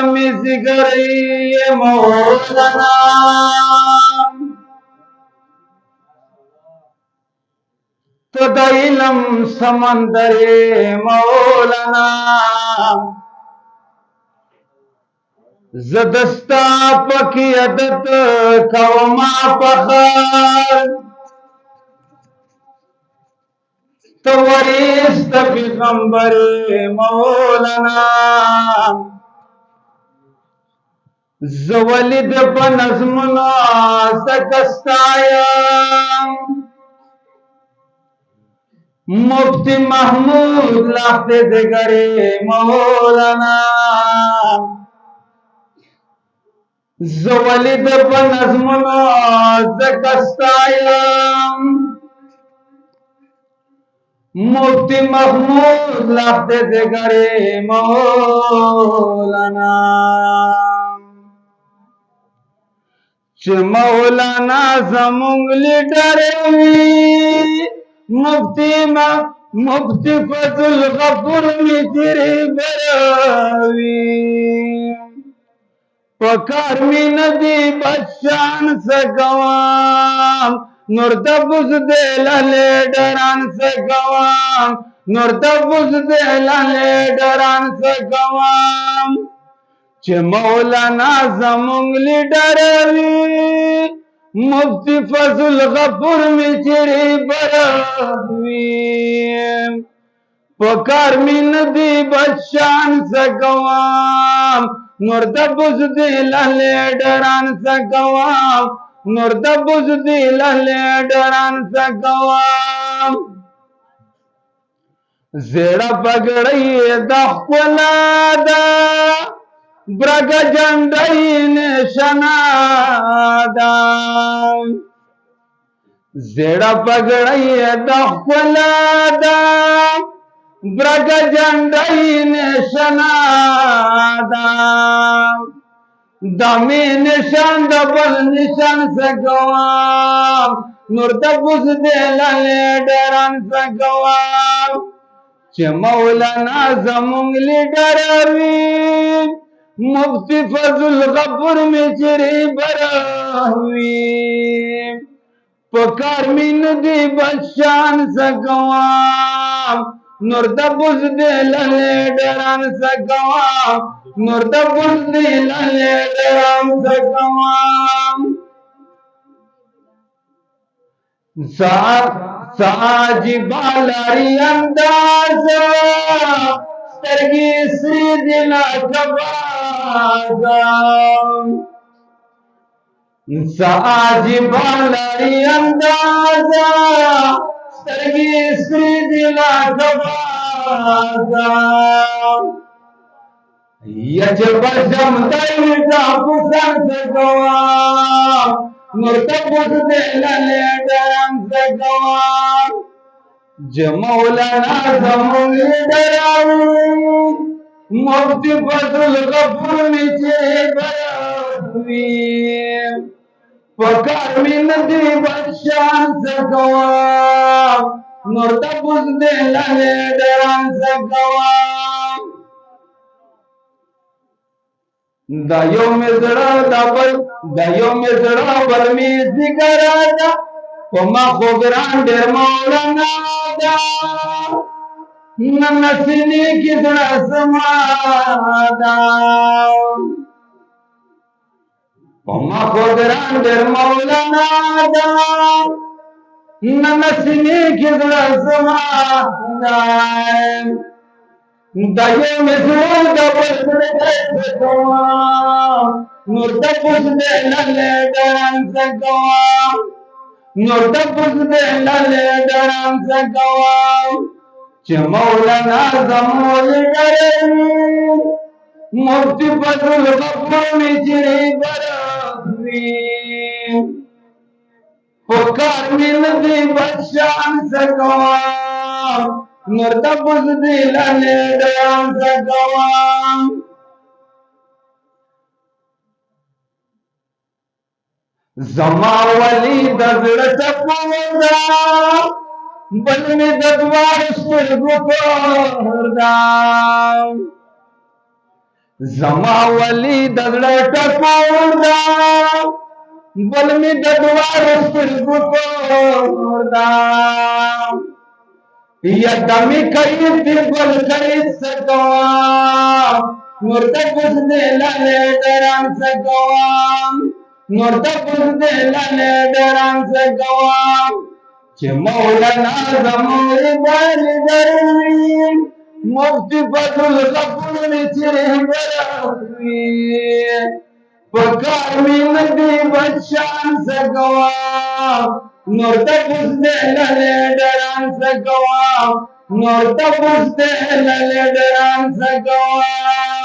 में जिक्र ये मौलाना तो इलम समंदरे मौलाना जदस्ता पकी अदत कौमा पखर तो वरिस्त पैगंबरे मौलाना जवलिद बनज़्मुना सकस्ताया मुफ्ती महमूद लाते दिगरे मौलाना जवलिद बनज़्मुना सकस्ताया मुफ्ती महमूद लाते दिगरे मौलाना मौलाना जमुंग लीडर मुफ्ती फजुल गफूर मिजरी बरावी पकार में नदी बच्चान से गवाम नूरतबुज दे लले डरान से गवाम नूरतबुज दे लले डरान से गवाम चे मौलाना जमुंग लीडर मुफ्ती फजुल गफूर मिजरी बरावी पकार में नदी बच्चान से गवाम नूरतबुज दे लले डरान से गवाम नूरतबुज दे लले डरान से गवाम जेड़ा पगड़ई दखलादा ब्रग जंडई ने शनादा जेड़ा पगड़ई दखलादा ब्रग जंडई ने शनादा दमी निशान दबल निशान से गवाम नूरतबुज दे लले डरान से गवाम चे मौलाना जमुंग लीडर मुफ्ती फजुल गफूर मिजरी बरावी पकार में नदी बच्चान से गवाम नूरतबुज दे लले डरान से गवाम नूरतबुज दे लले डरान से गवाम साजी बालारी अंदाजा सरगी श्री दिला कबाजा साजी बालारी अंदाजा सरगी श्री दिला कबाजा यजबर जमदाई का पुसन से गवाम नूरतबुज दे लले डरान से गवाम मौलाना जमुंग लीडर मुफ्ती फजुल गफूर मिजरी बरावी पकार में नदी बच्चान से गवाम नूरतबुज दे लले डरान से गवाम दायो में जड़ा बरमी जिगरादा पमा खोगरान डेर मौलाना दा ननसिनी की जड़ा समादा पमा खोगरान डेर मौलाना दा ननसिनी की जड़ा समादा दायो में जड़ा दबल से गवाम नूरतबुज दे लले डरान से गवाम नूरतबुज दे लले डरान से गवाम चे मौलाना जमुंग लीडर मुफ्ती फजुल गफूर मिजरी बरावी पकार में नदी बच्चान से गवाम नूरतबुज दे लले डरान से गवाम जमावली दजड़ टपोदा बल में ददवार सुर गुपोदा زماولی دزړه ټکور دا بل می د دوار سترګو تور دا یا دمی کوي دی بل کوي سکوا نور ته پوس دې لاله دران سکوا نور ته پوس دې لاله دران سکوا چې مولانا زموږ باندې دروي مفتی فضل غفور چې دروي پکار می ندی بچان سکوا نور ته پوس دې لاله دران سکوا نور ته پوس دې لاله دران سکوا